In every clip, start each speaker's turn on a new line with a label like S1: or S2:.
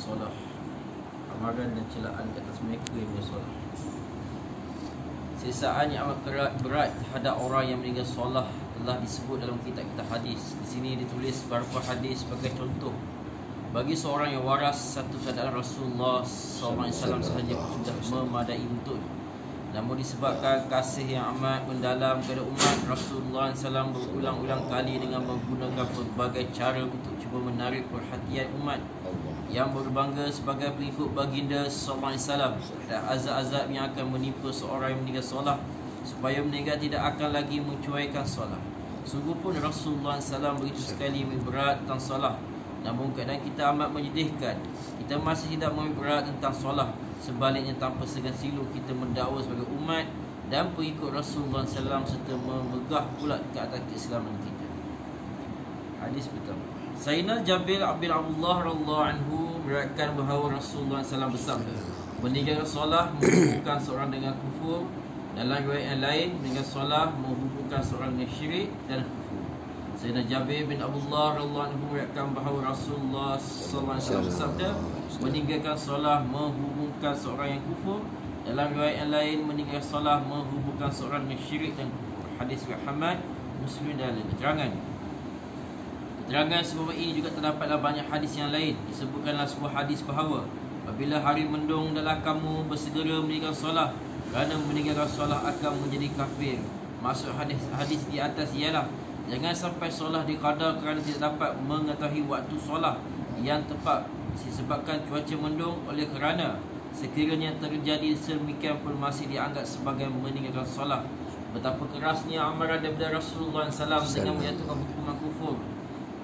S1: solah. Amaran dan celaan ke atas mereka yang bersolah. Siksaan yang amat berat terhadap orang yang meninggal solah telah disebut dalam kitab-kitab hadis. Di sini ditulis beberapa hadis sebagai contoh. Bagi seorang yang waras satu keadaan Rasulullah SAW sahaja sudah memadai untuk. Namun disebabkan kasih yang amat mendalam kepada umat, Rasulullah SAW berulang-ulang kali dengan menggunakan berbagai cara untuk cuba menarik perhatian umat yang berbangga sebagai pengikut baginda SAW dan azab-azab yang akan menimpa seorang yang meninggal solah, supaya mereka tidak akan lagi mencuaikan solah. Sungguh pun Rasulullah SAW begitu sekali berat tentang solah. Namun keadaan kita amat menyedihkan. Kita masih tidak berat tentang solah. Sebaliknya tanpa segan silu kita mendakwa sebagai umat dan pengikut Rasulullah SAW serta memegah pula ke atas keislaman kita. Hadis pertama. Sayyidina Jabir bin Abdullah radhiyallahu anhu meriwayatkan bahawa Rasulullah SAW bersabda, meninggalkan solah menghubungkan seorang dengan kufur. Dalam riwayat yang lain, meninggalkan solah menghubungkan seorang dengan syirik dan kufur. Sayyidina Jabir bin Abdullah radhiyallahu anhu meriwayatkan bahawa Rasulullah SAW bersabda, meninggalkan solah menghubungkan seorang yang kufur. Dalam riwayat yang lain, meninggalkan solah menghubungkan seorang dengan syirik dan kufur. Hadis riwayat Ahmad, Muslim dan lain. Keterangan sebab ini juga terdapat dalam banyak hadis yang lain. Disebutkanlah sebuah hadis bahawa apabila hari mendung adalah kamu bersegera meninggalkan solah, kerana meninggalkan solah akan menjadi kafir. Maksud hadis di atas ialah jangan sampai solah diqada kerana tidak dapat mengetahui waktu solah yang tepat disebabkan cuaca mendung. Oleh kerana sekiranya terjadi sedemikian pun masih dianggap sebagai meninggalkan solah. Betapa kerasnya amaran daripada Rasulullah SAW dengan menjatuhkan hukuman kufur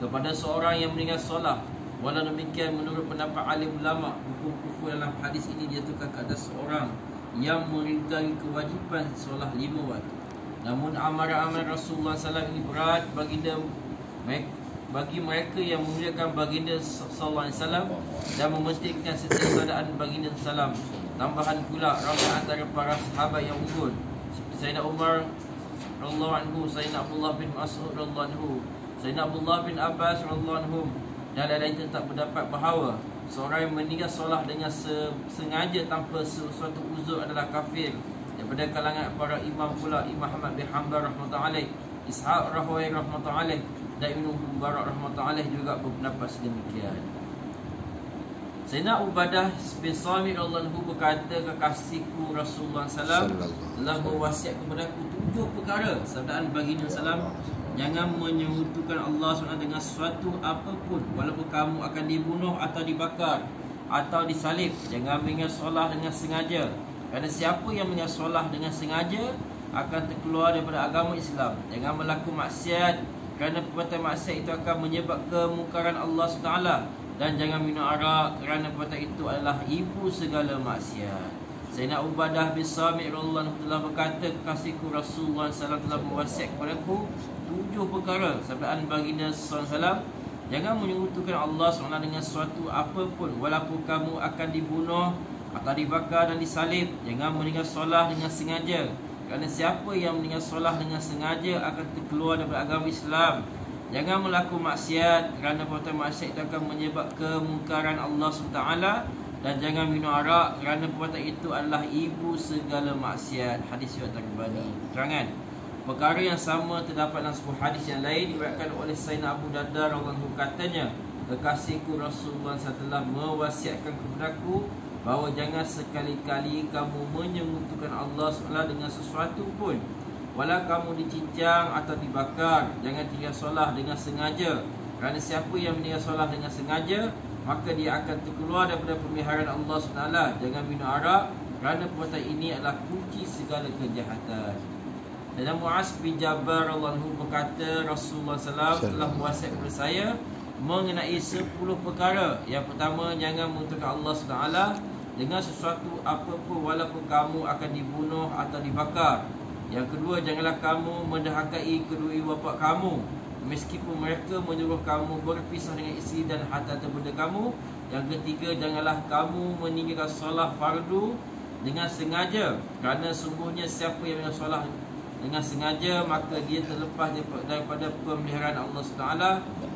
S1: kepada seorang yang meninggal solah. Walau demikian, menurut pendapat alim ulama, hukum kufur dalam hadis ini dijatuhkan ke atas seorang yang mengingkari kewajipan solah 5 waktu. Namun amaran-amaran Rasulullah SAW ini berat bagi mereka yang memuliakan baginda sallallahu alaihi wasallam dan mementingkan setiap keadaan baginda sallam. Tambahan pula ramai antara para sahabat yang unggul seperti Sayyidina Umar radhiyallahu anhu, Sayyidina Abdullah bin Mas'ud radhiyallahu anhu, Sayyidina Abdullah bin Abbas radhiyallahu anhum dan lain-lain tetap berdapat bahawa seorang yang meninggal solah dengan sengaja tanpa sesuatu uzur adalah kafir. Daripada kalangan para imam pula, Imam Ahmad bin Hanbal rahmatullahi alaih, Ishaq Rahway rahmatullahi alaih dan Ibnu Mubarak rahmatullahi alaih juga berpendapat sedemikian. Sayyidina Ubadah bin Samit radhiyallahu anhu berkata, kekasihku Rasulullah SAW telah berwasiat kepada aku 7 perkara. Sabdaan baginda SAW, jangan menyekutukan Allah SWT dengan sesuatu apapun, walaupun kamu akan dibunuh atau dibakar atau disalib. Jangan meninggal solah dengan sengaja, kerana siapa yang meninggal solah dengan sengaja akan terkeluar daripada agama Islam. Jangan melakukan maksiat, kerana perbuatan maksiat itu akan menyebab kemungkaran Allah SWT. Dan jangan minum arak, kerana perbuatan itu adalah ibu segala maksiat. Sayyidina Ubadah bin Samit radhiyallahu anhu telah berkata, kekasihku Rasulullah SAW telah berwasiat kepadaku 7 perkara. Sabdaan baginda SAW, jangan menyekutukan Allah SWT dengan sesuatu apapun, walaupun kamu akan dibunuh atau dibakar dan disalib. Jangan meninggal solah dengan sengaja, kerana siapa yang meninggal solah dengan sengaja akan terkeluar daripada agama Islam. Jangan melakukan maksiat, kerana perbuatan maksiat itu akan menyebab kemungkaran Allah SWT. Dan jangan minum arak, kerana perbuatan itu adalah ibu segala maksiat. Hadis riwayat Tabrani. Terangan perkara yang sama terdapat dalam sebuah hadis yang lain diriwayatkan oleh Sayyidina Abu Darda radhiyallahu anhu, katanya, kekasihku Rasulullah SAW telah mewasiatkan kepadaku bahawa jangan sekali-kali kamu menyekutukan Allah SWT dengan sesuatu pun, walau kamu dicincang atau dibakar. Jangan tinggal solah dengan sengaja, kerana siapa yang meninggal solah dengan sengaja, maka dia akan terkeluar daripada pemeliharaan Allah SWT. Jangan minum arak, kerana perbuatan ini adalah kunci segala kejahatan. Dan Muaz bin Jabal radhiyallahu anhu berkata, Rasulullah SAW telah mewasiat kepada saya mengenai 10 perkara. Yang pertama, jangan mengutukkan Allah SWT dengan sesuatu apapun, walaupun kamu akan dibunuh atau dibakar. Yang kedua, janganlah kamu menderhakai kedua ibu bapa kamu, meskipun mereka menyuruh kamu berpisah dengan isteri dan harta benda kamu. Yang ketiga, janganlah kamu meninggalkan solah fardu dengan sengaja, kerana sungguhnya siapa yang meninggalkan solah dengan sengaja, maka dia terlepas daripada pemeliharaan Allah SWT.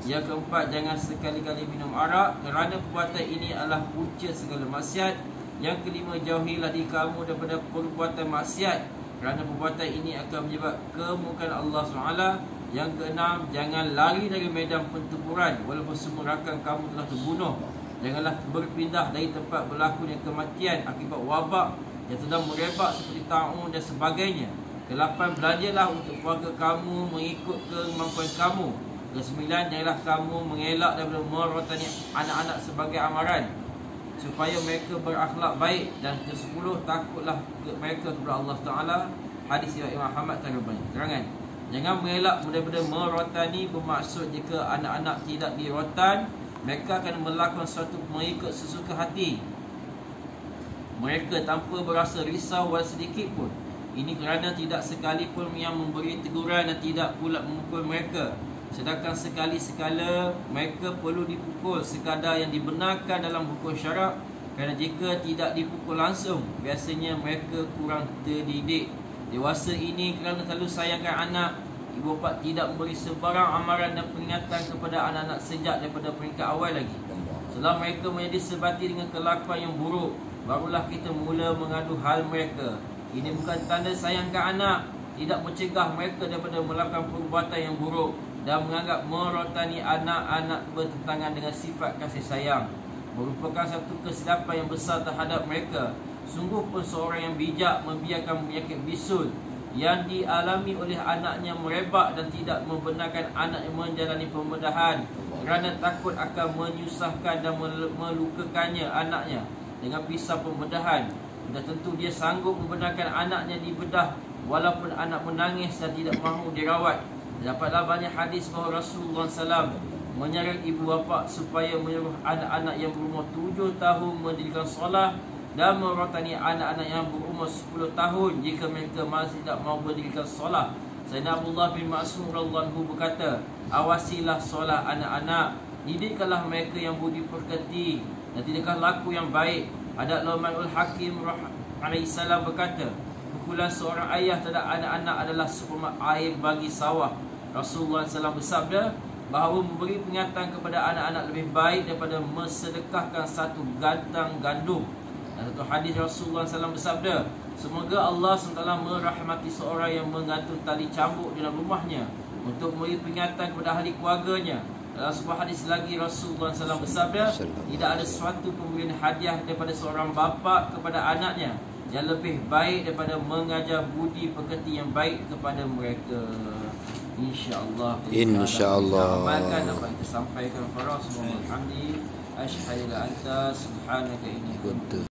S1: Yang keempat, jangan sekali-kali minum arak, kerana perbuatan ini adalah punca segala maksiat. Yang kelima, jauhilah diri kamu daripada perbuatan maksiat, kerana perbuatan ini akan menyebab kemurkaan Allah SWT. Yang keenam, jangan lari dari medan pertempuran walaupun semua rakan kamu telah terbunuh. Janganlah berpindah dari tempat berlakunya kematian akibat wabak yang sedang merebak seperti ta'un dan sebagainya. Kelapan, belajarlah untuk keluarga kamu mengikut kemampuan kamu. Kesembilan, janganlah kamu mengelak daripada merotani anak-anak sebagai amaran, supaya mereka berakhlak baik. Dan ke-10, takutlah mereka kepada Allah Ta'ala. Hadis riwayat Imam Ahmad terangan, jangan mengelak daripada merotani, bermaksud jika anak-anak tidak dirotan, mereka akan melakukan sesuatu mengikut sesuka hati mereka tanpa berasa risau walau sedikit pun. Ini kerana tidak sekalipun yang memberi teguran dan tidak pula memukul mereka. Sedangkan sekali-sekala mereka perlu dipukul sekadar yang dibenarkan dalam hukum syarak. Kerana jika tidak dipukul langsung, biasanya mereka kurang terdidik. Dewasa ini kerana terlalu sayangkan anak, ibu bapa tidak memberi sebarang amaran dan peringatan kepada anak-anak sejak daripada peringkat awal lagi. Setelah mereka menjadi sebati dengan kelakuan yang buruk, barulah kita mula mengadu hal mereka. Ini bukan tanda sayangkan anak, tidak mencegah mereka daripada melakukan perbuatan yang buruk dan menganggap merotani anak-anak bertentangan dengan sifat kasih sayang merupakan satu kesilapan yang besar terhadap mereka. Sungguh pun seorang yang bijak membiarkan penyakit bisul yang dialami oleh anaknya merebak dan tidak membenarkan anaknya menjalani pembedahan kerana takut akan menyusahkan dan melukakannya anaknya dengan pisau pembedahan. Dan tentu dia sanggup membenarkan anaknya dibedah walaupun anak menangis dan tidak mahu dirawat. Dapatlah banyak hadis bahawa Rasulullah SAW menyarankan ibu bapa supaya menyuruh anak-anak yang berumur 7 tahun mendirikan solat dan merotani anak-anak yang berumur 10 tahun jika mereka masih tidak mahu mendirikan solat. Sayyidina Abdullah bin Mas'ud radhiyallahu anhu berkata, awasilah solat anak-anak, didikkanlah mereka yang budi pekerti dan tidaklah laku yang baik. Ada Luqmanul Hakim alaihissalam berkata, pukulan seorang ayah terhadap anak-anak adalah seumpama air bagi sawah. Rasulullah SAW bersabda bahawa memberi peringatan kepada anak-anak lebih baik daripada mensedekahkan satu gantang gandum. Dan satu hadis Rasulullah SAW bersabda, semoga Allah SWT merahmati seorang yang menggantung tali cambuk dalam rumahnya untuk memberi peringatan kepada ahli keluarganya. Dalam sebuah hadis lagi Rasulullah SAW bersabda, tidak ada suatu pemberian hadiah daripada seorang bapa kepada anaknya yang lebih baik daripada mengajar budi pekerti yang baik kepada mereka. InsyaAllah amalkan apa yang kita sampaikan. Farah subhanallah hamdi asyhadu an la ilaha illa anta subhanaka inni kuntu